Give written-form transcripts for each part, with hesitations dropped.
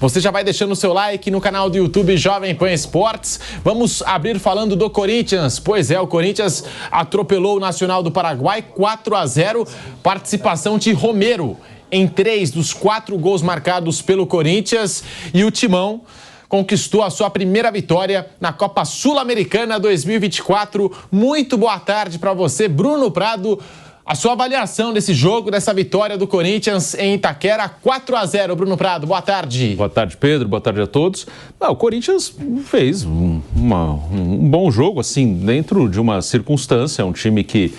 Você já vai deixando o seu like no canal do YouTube Jovem Pan Esportes. Vamos abrir falando do Corinthians. Pois é, o Corinthians atropelou o Nacional do Paraguai 4-0. Participação de Romero em 3 dos 4 gols marcados pelo Corinthians. E o Timão conquistou a sua primeira vitória na Copa Sul-Americana 2024. Muito boa tarde para você, Bruno Prado. A sua avaliação desse jogo, dessa vitória do Corinthians em Itaquera, 4-0, Bruno Prado. Boa tarde. Boa tarde, Pedro. Boa tarde a todos. O Corinthians fez um bom jogo, assim, dentro de uma circunstância. É um time que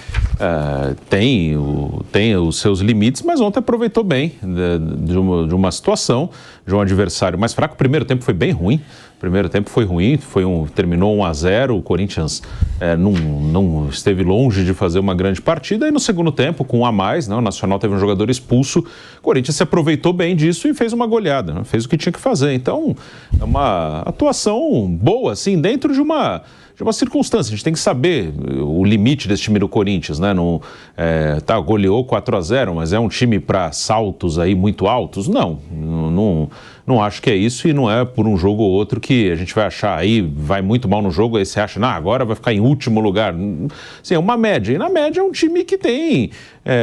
tem os seus limites, mas ontem aproveitou bem de uma situação, de um adversário mais fraco. O primeiro tempo foi bem ruim. O primeiro tempo foi ruim, terminou 1-0, o Corinthians não esteve longe de fazer uma grande partida, e no segundo tempo, com um a mais, o Nacional teve um jogador expulso, o Corinthians se aproveitou bem disso e fez uma goleada, fez o que tinha que fazer. Então, é uma atuação boa, assim, dentro de uma circunstância. A gente tem que saber o limite desse time do Corinthians, goleou 4-0, mas é um time para saltos aí muito altos? Não acho que é isso, e não é por um jogo ou outro que a gente vai achar aí, vai muito mal no jogo, aí você acha, agora vai ficar em último lugar. Assim, é uma média, e na média é um time que tem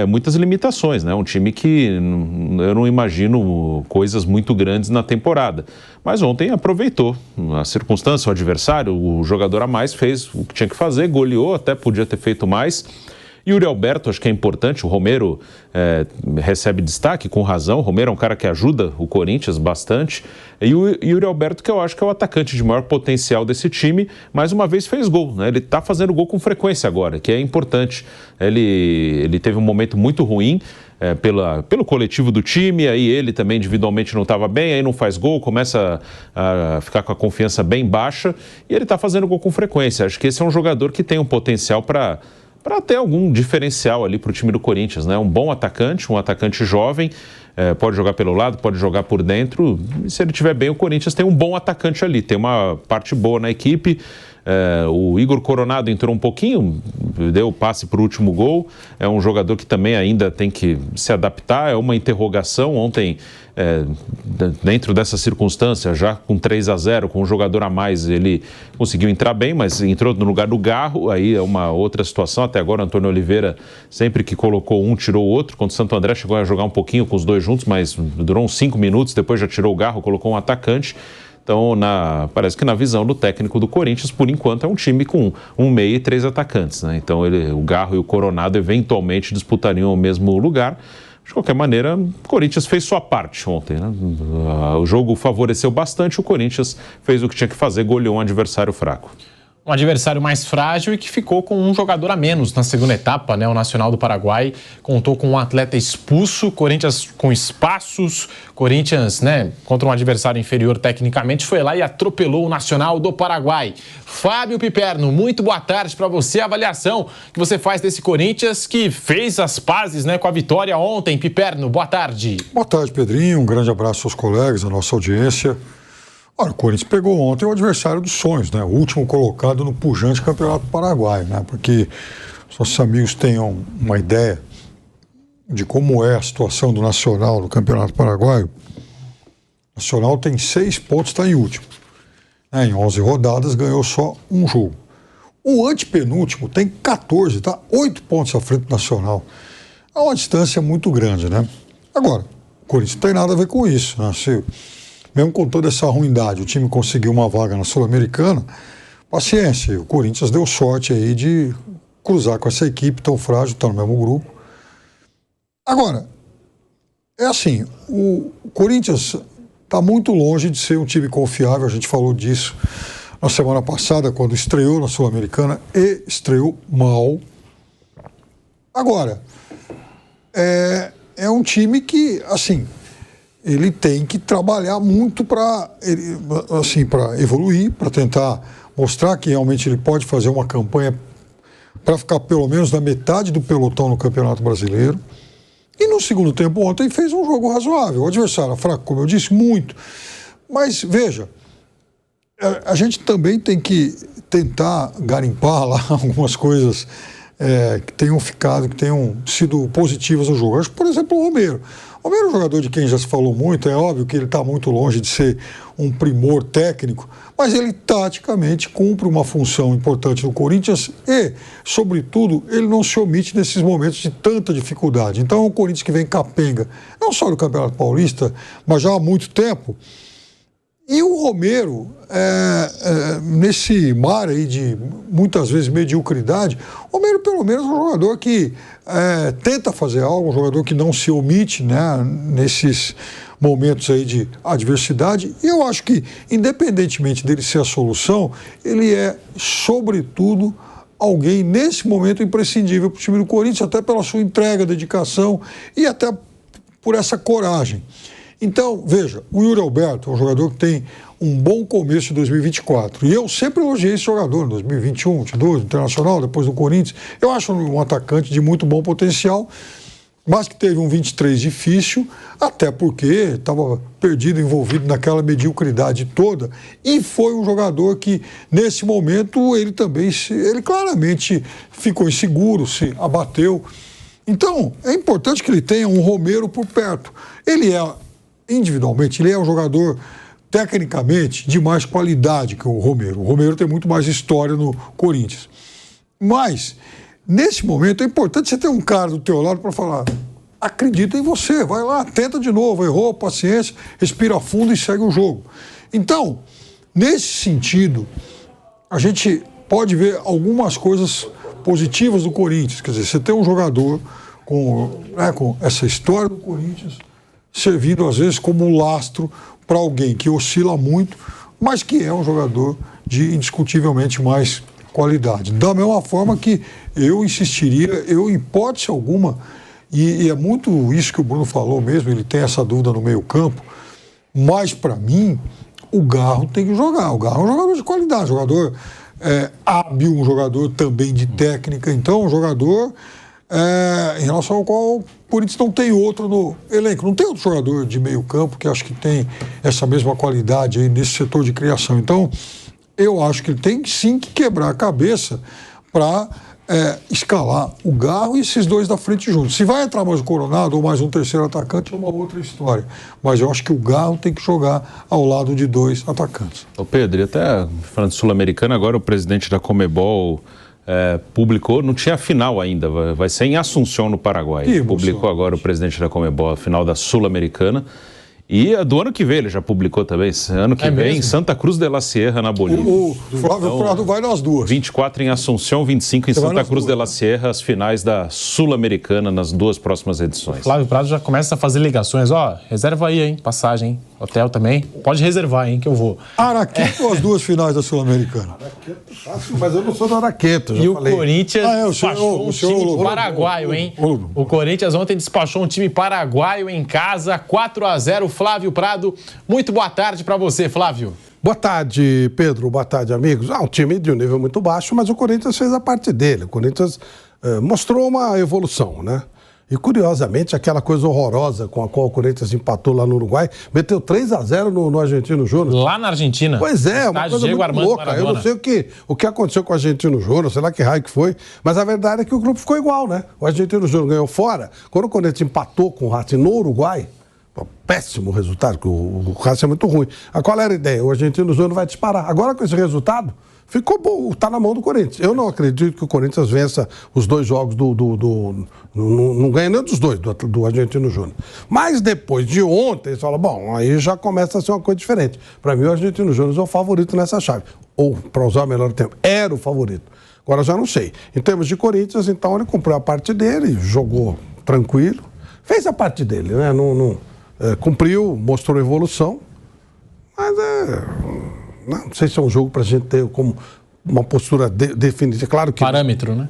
muitas limitações, um time que eu não imagino coisas muito grandes na temporada. Mas ontem aproveitou a circunstância, o adversário, o jogador a mais fez o que tinha que fazer, goleou, até podia ter feito mais. Yuri Alberto, acho que é importante, o Romero recebe destaque, com razão. O Romero é um cara que ajuda o Corinthians bastante. E o Yuri Alberto, que eu acho que é o atacante de maior potencial desse time, mais uma vez fez gol, Ele está fazendo gol com frequência agora, que é importante. Ele teve um momento muito ruim, pelo coletivo do time, aí ele também individualmente não estava bem, aí não faz gol, começa a ficar com a confiança bem baixa, e ele está fazendo gol com frequência. Acho que esse é um jogador que tem um potencial para ter algum diferencial ali para o time do Corinthians, Um bom atacante, um atacante jovem, pode jogar pelo lado, pode jogar por dentro, e se ele estiver bem, o Corinthians tem um bom atacante ali, tem uma parte boa na equipe. O Igor Coronado entrou um pouquinho, deu o passe para o último gol, é um jogador que também ainda tem que se adaptar, é uma interrogação. Ontem, dentro dessa circunstância, já com 3-0, com um jogador a mais, ele conseguiu entrar bem, mas entrou no lugar do Garro, aí é uma outra situação. Até agora o Antônio Oliveira, sempre que colocou um, tirou o outro. Quando o Santo André chegou a jogar um pouquinho com os dois juntos, mas durou uns 5 minutos, depois já tirou o Garro, colocou um atacante. Então, parece que na visão do técnico do Corinthians, por enquanto, é um time com um meia e 3 atacantes, Então, o Garro e o Coronado eventualmente disputariam o mesmo lugar. De qualquer maneira, o Corinthians fez sua parte ontem, O jogo favoreceu bastante, o Corinthians fez o que tinha que fazer, goleou um adversário fraco. Um adversário mais frágil e que ficou com um jogador a menos na segunda etapa, O Nacional do Paraguai contou com um atleta expulso, Corinthians com espaços, Corinthians, contra um adversário inferior tecnicamente, foi lá e atropelou o Nacional do Paraguai. Fábio Piperno, muito boa tarde para você. A avaliação que você faz desse Corinthians que fez as pazes, com a vitória ontem. Piperno, boa tarde. Boa tarde, Pedrinho. Um grande abraço aos colegas, à nossa audiência. Olha, o Corinthians pegou ontem o adversário dos sonhos, O último colocado no pujante Campeonato Paraguaio, Porque os nossos amigos tenham uma ideia de como é a situação do Nacional no Campeonato Paraguaio. O Nacional tem 6 pontos, está em último. Em 11 rodadas, ganhou só um jogo. O antepenúltimo tem 14, está 8 pontos à frente do Nacional. É uma distância muito grande, Agora, o Corinthians não tem nada a ver com isso, mesmo com toda essa ruindade, o time conseguiu uma vaga na Sul-Americana, paciência, o Corinthians deu sorte aí de cruzar com essa equipe tão frágil, está no mesmo grupo. Agora, é assim, o Corinthians está muito longe de ser um time confiável, a gente falou disso na semana passada, quando estreou na Sul-Americana, e estreou mal. Agora, é um time que, assim, ele tem que trabalhar muito para evoluir, para tentar mostrar que realmente ele pode fazer uma campanha para ficar pelo menos na metade do pelotão no Campeonato Brasileiro. E no segundo tempo ontem fez um jogo razoável. O adversário fraco, como eu disse, muito. Mas, veja, a gente também tem que tentar garimpar lá algumas coisas que tenham sido positivas no jogo. Acho que, por exemplo, o Romero. Romero é um jogador de quem já se falou muito, é óbvio que ele está muito longe de ser um primor técnico, mas ele taticamente cumpre uma função importante no Corinthians e, sobretudo, ele não se omite nesses momentos de tanta dificuldade. Então, é um Corinthians que vem capenga, não só no Campeonato Paulista, mas já há muito tempo. E o Romero, nesse mar aí de, muitas vezes, mediocridade, o Romero, pelo menos, é um jogador que tenta fazer algo, um jogador que não se omite, né, nesses momentos aí de adversidade. E eu acho que, independentemente dele ser a solução, ele é, sobretudo, alguém, nesse momento, imprescindível para o time do Corinthians, até pela sua entrega, dedicação e até por essa coragem. Então, veja, o Yuri Alberto é um jogador que tem um bom começo de 2024. E eu sempre elogiei esse jogador em 2021, 2022, Internacional, depois do Corinthians. Eu acho um atacante de muito bom potencial, mas que teve um 23 difícil, até porque estava perdido, envolvido naquela mediocridade toda. E foi um jogador que, nesse momento, ele claramente ficou inseguro, se abateu. Então, é importante que ele tenha um Romero por perto. Individualmente, ele é um jogador, tecnicamente, de mais qualidade que o Romero. O Romero tem muito mais história no Corinthians. Mas, nesse momento, é importante você ter um cara do teu lado para falar: acredita em você, vai lá, tenta de novo, errou, paciência, respira fundo e segue o jogo. Então, nesse sentido, a gente pode ver algumas coisas positivas do Corinthians. Quer dizer, você tem um jogador com essa história do Corinthians, servindo, às vezes, como lastro para alguém que oscila muito, mas que é um jogador de indiscutivelmente mais qualidade. Da mesma forma que eu insistiria, em hipótese alguma, e é muito isso que o Bruno falou mesmo, ele tem essa dúvida no meio-campo, mas, para mim, o Garro tem que jogar. O Garro é um jogador de qualidade, um jogador hábil, um jogador também de técnica, então um jogador em relação ao qual o Corinthians não tem outro no elenco. Não tem outro jogador de meio campo que acho que tem essa mesma qualidade aí nesse setor de criação. Então, eu acho que ele tem sim que quebrar a cabeça para escalar o Garro e esses dois da frente juntos. Se vai entrar mais o Coronado ou mais um terceiro atacante é uma outra história. Mas eu acho que o Garro tem que jogar ao lado de dois atacantes. Ô Pedro, e até falando de Sul-Americana, agora o presidente da Conmebol publicou, não tinha a final ainda, vai ser em Assunção, no Paraguai. Publicou agora o presidente da Conmebol a final da Sul-Americana. E do ano que vem, ele já publicou também, ano que vem, em Santa Cruz de la Sierra, na Bolívia. O Flávio Prado vai nas duas. 24 em Assunção, 25 em Santa Cruz de la Sierra, as finais da Sul-Americana nas duas próximas edições. O Flávio Prado já começa a fazer ligações, reserva aí, hein, passagem, hein, hotel também, pode reservar, hein, que eu vou. Araqueto ou as duas finais da Sul-Americana? Araqueto fácil, mas eu não sou do Araqueto, E o Corinthians despachou um time paraguaio, hein? O Corinthians ontem despachou um time paraguaio em casa, 4-0, Flávio Prado. Muito boa tarde para você, Flávio. Boa tarde, Pedro. Boa tarde, amigos. Um time de um nível muito baixo, mas o Corinthians fez a parte dele. O Corinthians mostrou uma evolução, né? E, curiosamente, aquela coisa horrorosa com a qual o Corinthians empatou lá no Uruguai, meteu 3-0 no Argentino Júnior. Lá na Argentina. Pois é, uma coisa muito louca. Maradona. Eu não sei o que aconteceu com o Argentino Júnior, sei lá que raio que foi, mas a verdade é que o grupo ficou igual, né? O Argentino Júnior ganhou fora. Quando o Corinthians empatou com o Racing no Uruguai, péssimo resultado, porque o Racing é muito ruim. Qual era a ideia? O Argentino Júnior vai disparar. Agora, com esse resultado, ficou bom, tá na mão do Corinthians. Eu não acredito que o Corinthians vença os dois jogos não ganha nem dos dois, do Argentino Júnior. Mas depois de ontem, você fala, bom, aí já começa a ser uma coisa diferente. Para mim, o Argentino Júnior é o favorito nessa chave. Ou, para usar o melhor tempo, era o favorito. Agora já não sei. Em termos de Corinthians, então, ele cumpriu a parte dele, jogou tranquilo, fez a parte dele, né? Cumpriu, mostrou evolução, mas não sei se é um jogo para a gente ter como uma postura definida. Claro que parâmetro, né?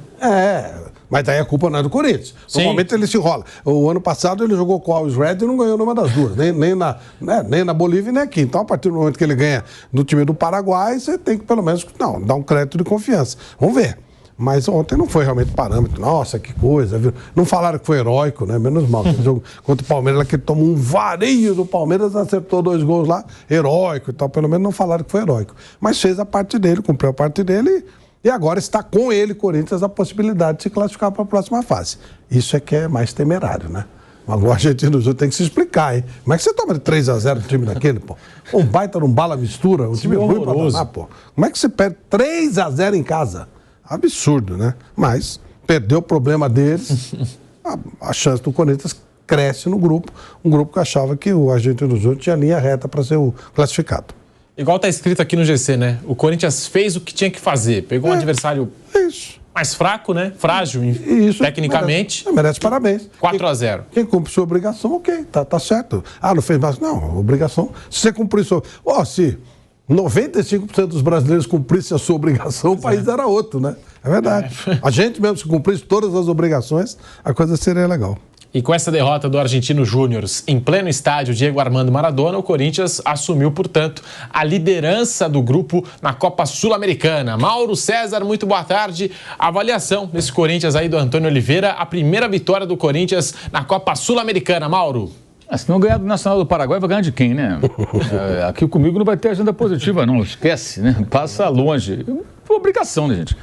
Mas daí a culpa não é do Corinthians. Normalmente ele se enrola. O ano passado ele jogou com o Always Red e não ganhou nenhuma das duas, nem na Bolívia nem aqui. Então, a partir do momento que ele ganha no time do Paraguai, você tem que pelo menos dar um crédito de confiança. Vamos ver. Mas ontem não foi realmente parâmetro. Nossa, que coisa. Viu? Não falaram que foi heróico, né? Menos mal. Aquele jogo contra o Palmeiras, que ele tomou um vareio do Palmeiras, acertou 2 gols lá, heróico e tal. Pelo menos não falaram que foi heróico. Mas fez a parte dele, cumpriu a parte dele e agora está com ele, Corinthians, a possibilidade de se classificar para a próxima fase. Isso é que é mais temerário, né? Mas o Argentino Júnior tem que se explicar, hein? Como é que você toma de 3-0 no time daquele, pô? Um baita num bala mistura, um time ruim pra danar, pô. Como é que você perde 3-0 em casa? Absurdo, né? Mas perdeu o problema deles, a chance do Corinthians cresce no grupo, um grupo que achava que o Argentino Júnior tinha linha reta para ser o classificado. Igual tá escrito aqui no GC, né? O Corinthians fez o que tinha que fazer. Pegou um adversário mais fraco, né? Frágil, tecnicamente. Merece parabéns. 4-0. Quem cumpre sua obrigação, ok, tá certo. Ah, não fez mais? Não, obrigação. Se você cumprir sua... se 95% dos brasileiros cumprissem a sua obrigação, o país era outro, né? É verdade. A gente mesmo, se cumprisse todas as obrigações, a coisa seria legal. E com essa derrota do Argentino Júnior em pleno estádio Diego Armando Maradona, o Corinthians assumiu, portanto, a liderança do grupo na Copa Sul-Americana. Mauro César, muito boa tarde. Avaliação desse Corinthians aí do Antônio Oliveira, a primeira vitória do Corinthians na Copa Sul-Americana. Mauro. Se não ganhar do Nacional do Paraguai, vai ganhar de quem, né? Aqui comigo não vai ter agenda positiva, não. Esquece, né? Passa longe. Foi obrigação, né, gente?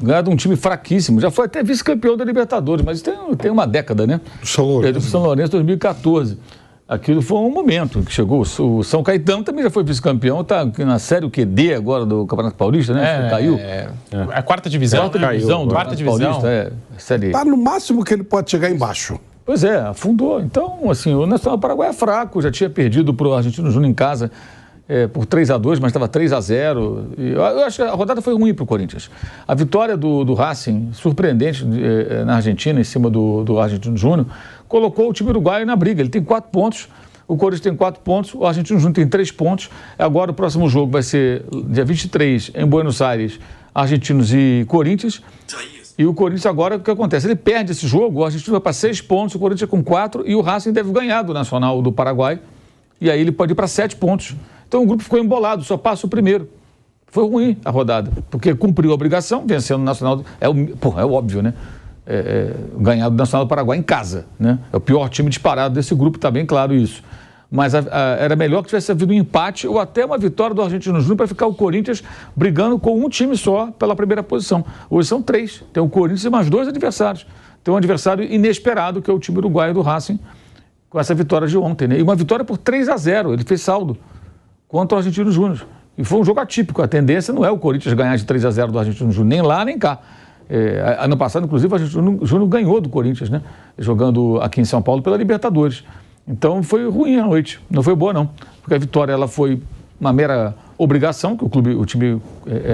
Ganhar de um time fraquíssimo. Já foi até vice-campeão da Libertadores, mas tem uma década, né? São Lourenço. São Lourenço 2014. Aquilo foi um momento que chegou. O São Caetano também já foi vice-campeão, está na série QD agora do Campeonato Paulista, né? Caiu. A quarta divisão. Quarta divisão do quarta divisão. Paulista, série. Tá no máximo que ele pode chegar embaixo. Pois é, afundou. Então, assim, o Nacional do Paraguai é fraco, já tinha perdido para o Argentino Júnior em casa por 3-2, mas estava 3-0. Eu acho que a rodada foi ruim para o Corinthians. A vitória do Racing, surpreendente na Argentina, em cima do Argentino Júnior, colocou o time uruguaio na briga. Ele tem 4 pontos, o Corinthians tem 4 pontos, o Argentino Júnior tem 3 pontos. Agora o próximo jogo vai ser dia 23, em Buenos Aires, Argentinos e Corinthians. E o Corinthians agora, o que acontece? Ele perde esse jogo, o Argentino vai para 6 pontos, o Corinthians com 4 e o Racing deve ganhar do Nacional do Paraguai. E aí ele pode ir para 7 pontos. Então o grupo ficou embolado, só passa o primeiro. Foi ruim a rodada, porque cumpriu a obrigação, vencendo o Nacional. É óbvio, né? Ganhar do Nacional do Paraguai em casa, né? É o pior time disparado desse grupo, está bem claro isso. Mas era melhor que tivesse havido um empate ou até uma vitória do Argentino Júnior para ficar o Corinthians brigando com um time só pela primeira posição. Hoje são 3. Tem o Corinthians e mais 2 adversários. Tem um adversário inesperado, que é o time uruguaio do Racing, com essa vitória de ontem, né? E uma vitória por 3-0. Ele fez saldo contra o Argentino Júnior. E foi um jogo atípico. A tendência não é o Corinthians ganhar de 3-0 do Argentino Júnior, nem lá, nem cá. Ano passado, inclusive, o Argentino Júnior ganhou do Corinthians, né? Jogando aqui em São Paulo pela Libertadores. Então foi ruim a noite, não foi boa não, porque a vitória ela foi uma mera obrigação, que o time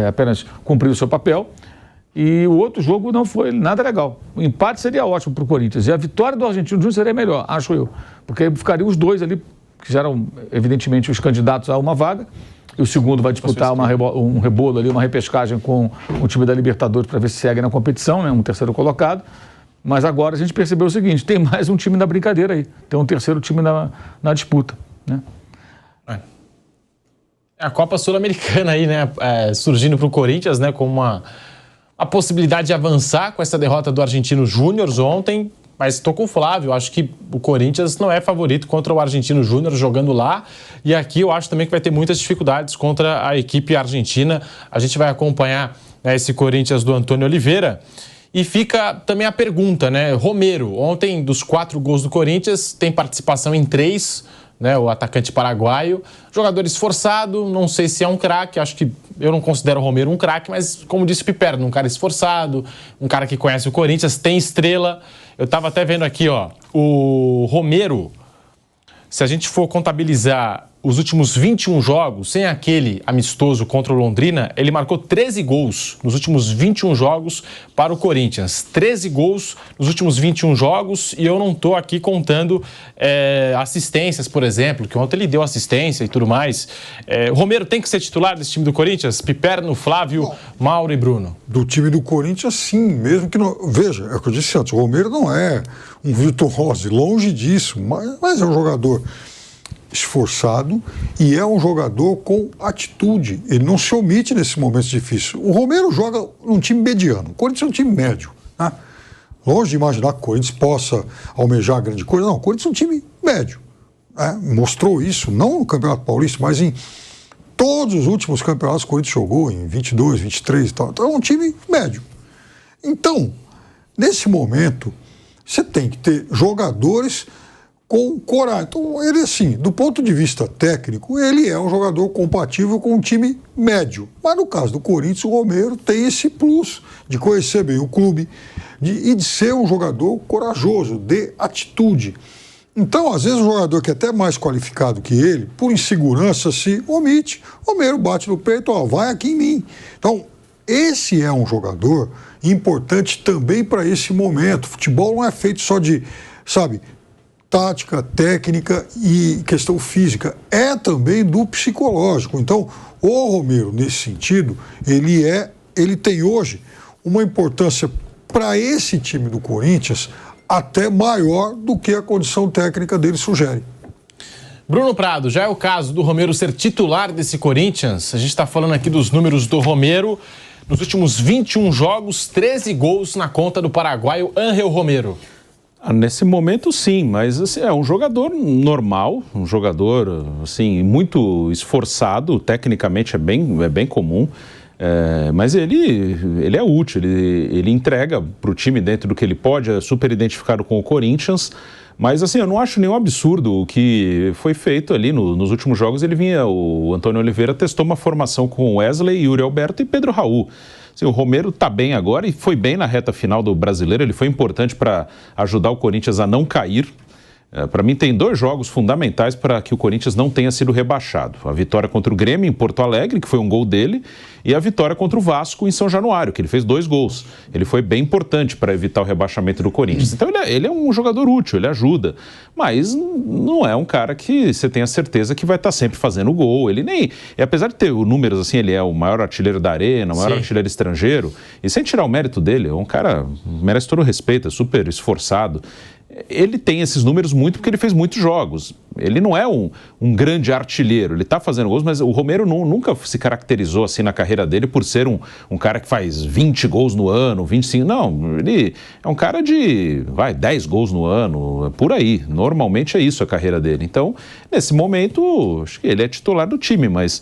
apenas cumpriu o seu papel, e o outro jogo não foi nada legal. O empate seria ótimo para o Corinthians, e a vitória do Argentino Júnior seria melhor, acho eu, porque aí ficariam os dois ali, que já eram evidentemente os candidatos a uma vaga, e o segundo vai disputar um rebolo ali, uma repescagem com o time da Libertadores para ver se segue na competição, né, um terceiro colocado. Mas agora a gente percebeu o seguinte, tem mais um time na brincadeira aí, tem um terceiro time na disputa, né? A Copa Sul-Americana aí, né, surgindo para o Corinthians, né, com a possibilidade de avançar com essa derrota do Argentino Júnior ontem, mas estou com o Flávio, acho que o Corinthians não é favorito contra o Argentino Júnior jogando lá, e aqui eu acho também que vai ter muitas dificuldades contra a equipe argentina. A gente vai acompanhar, né, esse Corinthians do Antônio Oliveira. E fica também a pergunta, né? Romero, ontem dos 4 gols do Corinthians, tem participação em 3, né? O atacante paraguaio. Jogador esforçado, não sei se é um craque, acho que eu não considero o Romero um craque, mas como disse o Piperno, um cara esforçado, um cara que conhece o Corinthians, tem estrela. Eu estava até vendo aqui, ó, o Romero, se a gente for contabilizar os últimos 21 jogos, sem aquele amistoso contra o Londrina, ele marcou 13 gols nos últimos 21 jogos para o Corinthians. 13 gols nos últimos 21 jogos, e eu não estou aqui contando assistências, por exemplo, que ontem ele deu assistência e tudo mais. O Romero tem que ser titular desse time do Corinthians? Piperno, Flávio, Mauro e Bruno. Do time do Corinthians, sim, mesmo que não... Veja, é o que eu disse antes, o Romero não é um virtuoso, longe disso, mas é um jogador esforçado e é um jogador com atitude. Ele não se omite nesses momentos difíceis. O Romero joga num time mediano. O Corinthians é um time médio, né? Longe de imaginar que o Corinthians possa almejar grande coisa. Não, o Corinthians é um time médio. Mostrou isso, não no Campeonato Paulista, mas em todos os últimos campeonatos que o Corinthians jogou, em 22, 23 e tal. Então é um time médio. Então, nesse momento, você tem que ter jogadores com coragem. Então, ele, assim, do ponto de vista técnico, ele é um jogador compatível com um time médio. Mas no caso do Corinthians, o Romero tem esse plus de conhecer bem o clube e de ser um jogador corajoso, de atitude. Então, às vezes, um jogador que é até mais qualificado que ele, por insegurança, se omite. O Romero bate no peito, ó, vai aqui em mim. Então, esse é um jogador importante também para esse momento. Futebol não é feito só de, sabe, tática, técnica e questão física, é também do psicológico. Então, o Romero, nesse sentido, ele tem hoje uma importância para esse time do Corinthians até maior do que a condição técnica dele sugere. Bruno Prado, já é o caso do Romero ser titular desse Corinthians? A gente está falando aqui dos números do Romero. Nos últimos 21 jogos, 13 gols na conta do paraguaio Ángel Romero. Nesse momento, sim, mas assim, é um jogador normal, um jogador assim, muito esforçado, tecnicamente é bem comum, mas ele é útil, ele entrega para o time dentro do que ele pode, é super identificado com o Corinthians, mas assim, eu não acho nenhum absurdo o que foi feito ali nos últimos jogos. O Antônio Oliveira testou uma formação com Wesley, Yuri Alberto e Pedro Raul. O Romero está bem agora e foi bem na reta final do Brasileiro. Ele foi importante para ajudar o Corinthians a não cair. Para mim, tem 2 jogos fundamentais para que o Corinthians não tenha sido rebaixado. A vitória contra o Grêmio em Porto Alegre, que foi um gol dele, e a vitória contra o Vasco em São Januário, que ele fez 2 gols. Ele foi bem importante para evitar o rebaixamento do Corinthians. Então, ele é um jogador útil, ele ajuda. Mas não é um cara que você tenha certeza que vai estar sempre fazendo gol. Ele nem... apesar de ter números assim, ele é o maior artilheiro da Arena, o maior artilheiro estrangeiro. E sem tirar o mérito dele, é um cara merece todo o respeito, é super esforçado. Ele tem esses números muito porque ele fez muitos jogos. Ele não é um grande artilheiro, ele está fazendo gols, mas o Romero nunca se caracterizou assim na carreira dele por ser um cara que faz 20 gols no ano, 25, não, ele é um cara de, 10 gols no ano, por aí, normalmente é isso a carreira dele. Então, nesse momento, acho que ele é titular do time, mas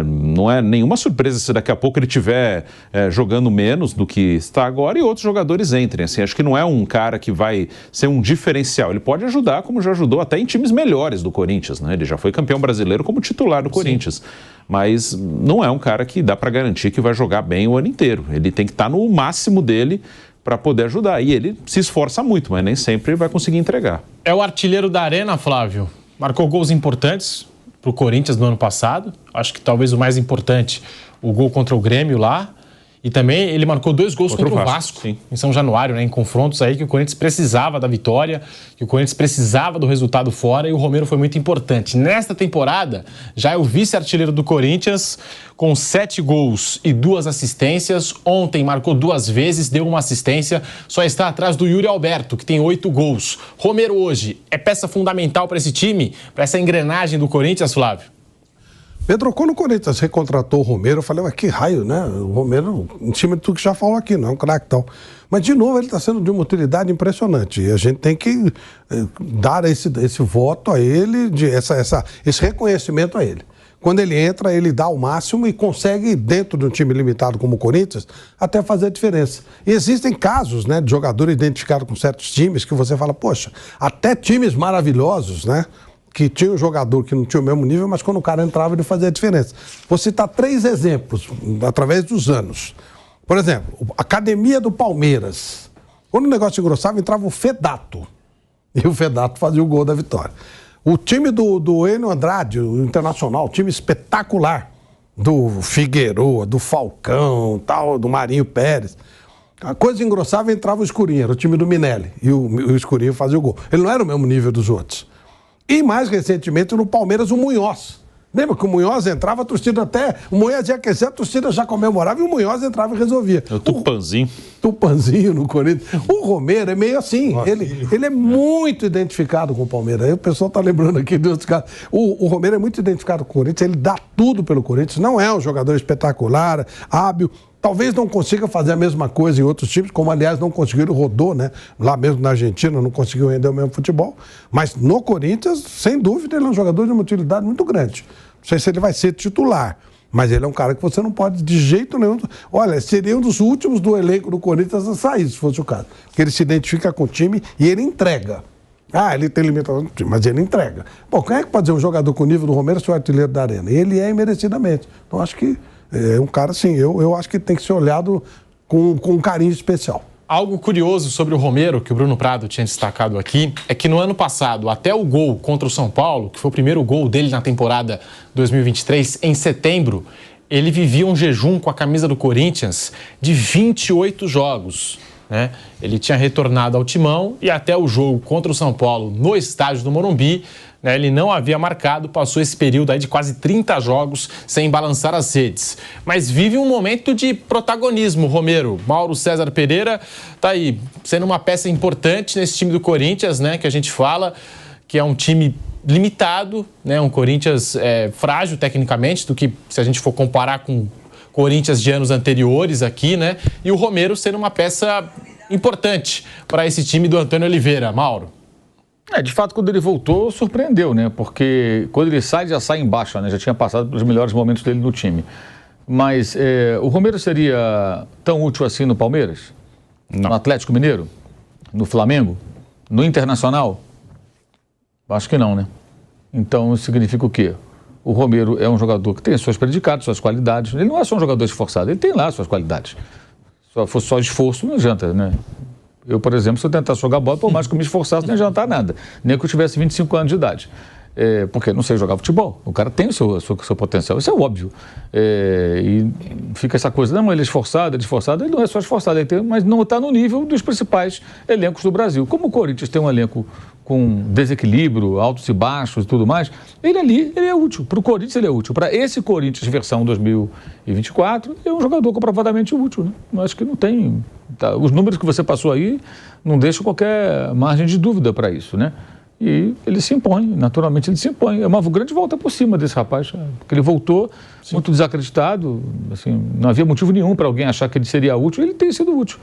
não é nenhuma surpresa se daqui a pouco ele estiver jogando menos do que está agora e outros jogadores entrem, assim, acho que não é um cara que vai ser um diferencial, ele pode ajudar, como já ajudou até em times melhores do Corinthians, né? Ele já foi campeão brasileiro como titular do Corinthians, mas não é um cara que dá para garantir que vai jogar bem o ano inteiro. Ele tem que estar no máximo dele para poder ajudar, e ele se esforça muito, mas nem sempre vai conseguir entregar. É o artilheiro da Arena, Flávio, marcou gols importantes para o Corinthians no ano passado, acho que talvez o mais importante, o gol contra o Grêmio lá. E também ele marcou 2 gols contra o Vasco em São Januário, né, em confrontos aí que o Corinthians precisava da vitória, que o Corinthians precisava do resultado fora, e o Romero foi muito importante. Nesta temporada, já é o vice-artilheiro do Corinthians, com 7 gols e 2 assistências. Ontem marcou 2 vezes, deu uma assistência, só está atrás do Yuri Alberto, que tem 8 gols. Romero hoje é peça fundamental para esse time, para essa engrenagem do Corinthians, Flávio? Pedro, quando o Corinthians recontratou o Romero, eu falei, mas que raio, né? O Romero, em cima de tudo que já falou aqui, não é um craque e tal. Mas, de novo, ele está sendo de uma utilidade impressionante. E a gente tem que dar esse voto a ele, esse reconhecimento a ele. Quando ele entra, ele dá o máximo e consegue, dentro de um time limitado como o Corinthians, até fazer a diferença. E existem casos, né, de jogador identificado com certos times que você fala, poxa, até times maravilhosos, né? Que tinha um jogador que não tinha o mesmo nível, mas quando o cara entrava, ele fazia a diferença. Vou citar 3 exemplos, através dos anos. Por exemplo, a academia do Palmeiras. Quando o negócio engrossava, entrava o Fedato. E o Fedato fazia o gol da vitória. O time do Enio Andrade, o Internacional, time espetacular, do Figueroa, do Falcão, tal, do Marinho Pérez. A coisa engrossava, entrava o Escurinho, era o time do Minelli. E o Escurinho fazia o gol. Ele não era o mesmo nível dos outros. E mais recentemente no Palmeiras o Munhoz. Lembra que o Munhoz entrava, a torcida até... O Munhoz ia aquecer, a torcida já comemorava e o Munhoz entrava e resolvia. É o Tupanzinho. Tupanzinho no Corinthians. O Romero é meio assim. Ele é muito identificado com o Palmeiras. Aí o pessoal está lembrando aqui dos caras. O Romero é muito identificado com o Corinthians. Ele dá tudo pelo Corinthians. Não é um jogador espetacular, hábil. Talvez não consiga fazer a mesma coisa em outros times, como aliás não conseguiram, rodou, né? Lá mesmo na Argentina não conseguiu render o mesmo futebol. Mas no Corinthians, sem dúvida, ele é um jogador de uma utilidade muito grande. Não sei se ele vai ser titular, mas ele é um cara que você não pode de jeito nenhum... Olha, seria um dos últimos do elenco do Corinthians a sair, se fosse o caso. Porque ele se identifica com o time e ele entrega. Ele tem limitação, mas ele entrega. Bom, quem é que pode dizer um jogador com o nível do Romero ser o artilheiro da Arena? Ele é imerecidamente. Então, acho que é um cara, assim, eu acho que tem que ser olhado com um carinho especial. Algo curioso sobre o Romero, que o Bruno Prado tinha destacado aqui, é que no ano passado, até o gol contra o São Paulo, que foi o primeiro gol dele na temporada 2023, em setembro, ele vivia um jejum com a camisa do Corinthians de 28 jogos. Né? Ele tinha retornado ao timão e até o jogo contra o São Paulo no estádio do Morumbi, né, ele não havia marcado, passou esse período aí de quase 30 jogos sem balançar as redes. Mas vive um momento de protagonismo, Romero. Mauro César Pereira está aí sendo uma peça importante nesse time do Corinthians, né, que a gente fala que é um time limitado, né, um Corinthians frágil tecnicamente, do que se a gente for comparar com Corinthians de anos anteriores aqui, né? E o Romero sendo uma peça importante para esse time do Antônio Oliveira. Mauro. De fato, quando ele voltou, surpreendeu, né? Porque quando ele sai, já sai em baixa, né? Já tinha passado pelos melhores momentos dele no time. Mas o Romero seria tão útil assim no Palmeiras? Não. No Atlético Mineiro? No Flamengo? No Internacional? Acho que não, né? Então, isso significa o quê? O Romero é um jogador que tem seus predicados, suas qualidades. Ele não é só um jogador esforçado, ele tem lá suas qualidades. Se fosse só esforço, não adianta, né? Eu, por exemplo, se eu tentasse jogar bola, por mais que eu me esforçasse, não ia adiantar nada. Nem que eu tivesse 25 anos de idade. Porque eu não sei jogar futebol. O cara tem o seu potencial, isso é óbvio. E fica essa coisa, não, ele é esforçado, ele não é só esforçado, mas não está no nível dos principais elencos do Brasil. Como o Corinthians tem um elenco com desequilíbrio, altos e baixos e tudo mais, ele é útil. Para o Corinthians ele é útil. Para esse Corinthians versão 2024, é um jogador comprovadamente útil. Né? Eu acho que não tem... os números que você passou aí não deixam qualquer margem de dúvida para isso, né? E ele se impõe, naturalmente ele se impõe. É uma grande volta por cima desse rapaz, porque ele voltou muito desacreditado, assim, não havia motivo nenhum para alguém achar que ele seria útil, ele tem sido útil.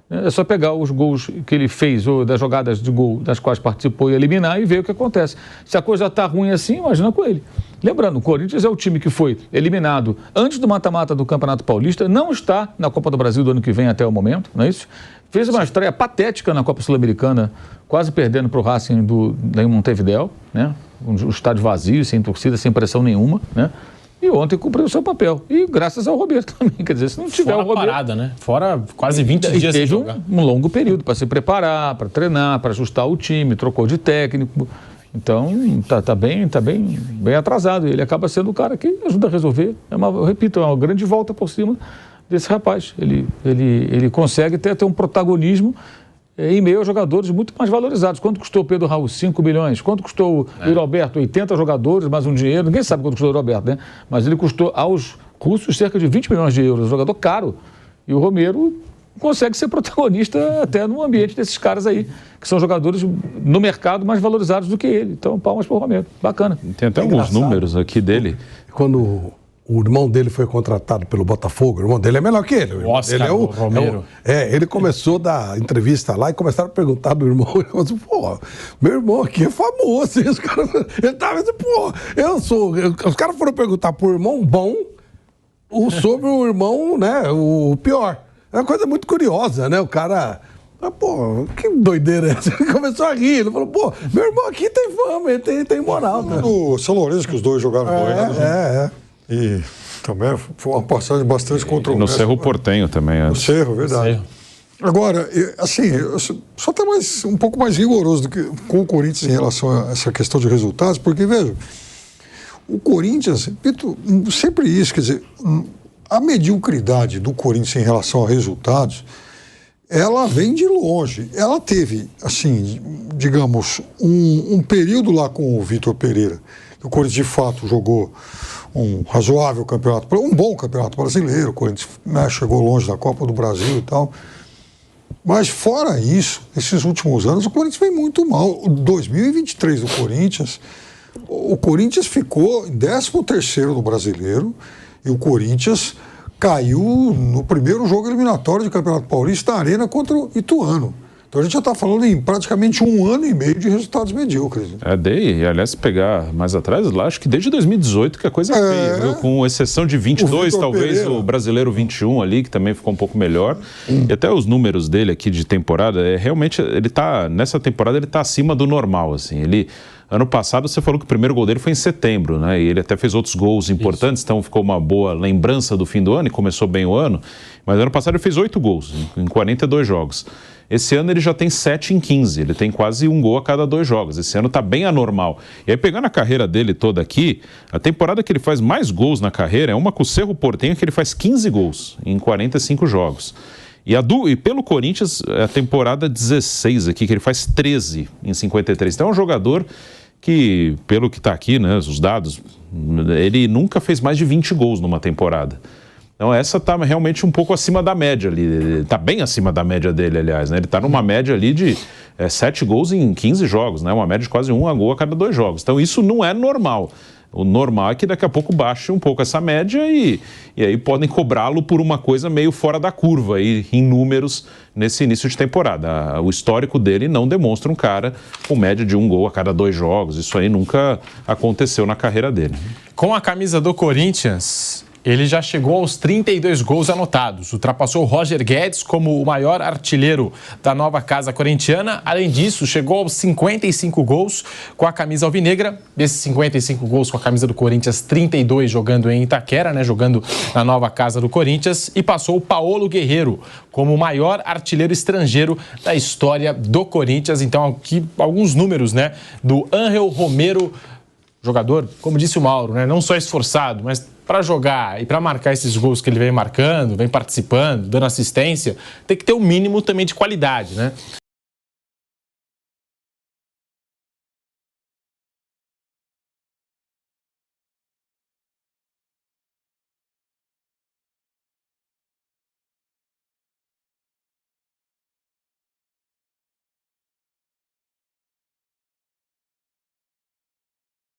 É só pegar os gols que ele fez, ou das jogadas de gol das quais participou e eliminar e ver o que acontece. Se a coisa está ruim assim, imagina com ele. Lembrando, o Corinthians é o time que foi eliminado antes do mata-mata do Campeonato Paulista, não está na Copa do Brasil do ano que vem até o momento, não é isso? Fez uma estreia patética na Copa Sul-Americana, quase perdendo para o Racing em Montevidéu, né? Um estádio vazio, sem torcida, sem pressão nenhuma, né? E ontem cumpriu o seu papel. E graças ao Roberto também. Quer dizer, se não tiver fora o Roberto... parada, né? Fora quase 20 dias sem jogar. Um longo período para se preparar, para treinar, para ajustar o time, trocou de técnico. Então, tá bem atrasado. Ele acaba sendo o cara que ajuda a resolver. Eu repito, é uma grande volta por cima desse rapaz. Ele consegue ter um protagonismo em meio a jogadores muito mais valorizados. Quanto custou o Pedro Raul? 5 milhões. Quanto custou o Yuri Alberto? 80 jogadores, mais um dinheiro. Ninguém sabe quanto custou o Yuri Alberto, né? Mas ele custou aos russos cerca de 20 milhões de euros. Um jogador caro. E o Romero consegue ser protagonista até no ambiente desses caras aí, que são jogadores no mercado mais valorizados do que ele. Então, palmas para o Romero. Bacana. Tem até alguns números aqui dele. Quando o irmão dele foi contratado pelo Botafogo, o irmão dele é melhor que ele. O Oscar, ele é o Romero. Ele começou a dar entrevista lá e começaram a perguntar do irmão. Ele falou assim, pô, meu irmão aqui é famoso. Os caras, ele tava assim, pô, os caras foram perguntar pro irmão bom sobre o irmão, né, o pior. É uma coisa muito curiosa, né? O cara... Pô, que doideira é essa? Ele começou a rir. Ele falou, pô, meu irmão aqui tem fama, ele tem moral. Né? No São Lourenço que os dois jogaram com ele. E também foi uma passagem bastante controversa. No Cerro Porteño também. No Cerro, verdade. Cerro. Agora, assim, eu só está um pouco mais rigoroso do que com o Corinthians em relação a essa questão de resultados, porque, veja, o Corinthians, repito, sempre isso, quer dizer, a mediocridade do Corinthians em relação a resultados, ela vem de longe. Ela teve, assim, digamos, um período lá com o Vitor Pereira, que o Corinthians, de fato, jogou um razoável campeonato, um bom campeonato brasileiro, o Corinthians, né, chegou longe da Copa do Brasil e tal. Mas fora isso, esses últimos anos, o Corinthians vem muito mal. 2023 do Corinthians, o Corinthians ficou em 13º no Brasileiro e o Corinthians caiu no primeiro jogo eliminatório do Campeonato Paulista na Arena contra o Ituano. Então a gente já está falando em praticamente 1 ano e meio de resultados medíocres. E aliás, se pegar mais atrás, lá, acho que desde 2018 que a coisa é feia, viu? Com exceção de 22, talvez Pereira. O Brasileiro 21 ali, que também ficou um pouco melhor. E até os números dele aqui de temporada, realmente, nessa temporada ele está acima do normal, assim. Ano passado você falou que o primeiro gol dele foi em setembro, né? E ele até fez outros gols importantes, então ficou uma boa lembrança do fim do ano e começou bem o ano. Mas ano passado ele fez 8 gols em 42 jogos. Esse ano ele já tem 7 em 15, ele tem quase 1 gol a cada 2 jogos. Esse ano tá bem anormal. E aí, pegando a carreira dele toda aqui, a temporada que ele faz mais gols na carreira é uma com o Cerro Porteño, que ele faz 15 gols em 45 jogos. E pelo Corinthians, a temporada 16 aqui, que ele faz 13 em 53. Então é um jogador que, pelo que está aqui, né, os dados, ele nunca fez mais de 20 gols numa temporada. Então essa está realmente um pouco acima da média ali, está bem acima da média dele, aliás, né? Ele está numa média ali de 7 gols em 15 jogos, né? Uma média de quase 1 gol a cada 2 jogos. Então isso não é normal. O normal é que daqui a pouco baixe um pouco essa média e aí podem cobrá-lo por uma coisa meio fora da curva aí, em números nesse início de temporada. O histórico dele não demonstra um cara com média de 1 gol a cada 2 jogos. Isso aí nunca aconteceu na carreira dele. Com a camisa do Corinthians, ele já chegou aos 32 gols anotados. Ultrapassou o Roger Guedes como o maior artilheiro da nova casa corintiana. Além disso, chegou aos 55 gols com a camisa alvinegra. Desses 55 gols com a camisa do Corinthians, 32 jogando em Itaquera, né, jogando na nova casa do Corinthians. E passou o Paolo Guerreiro como o maior artilheiro estrangeiro da história do Corinthians. Então, aqui alguns números, né, do Ángel Romero, jogador, como disse o Mauro, né, não só esforçado, mas para jogar e para marcar esses gols que ele vem marcando, vem participando, dando assistência, tem que ter um mínimo também de qualidade, né?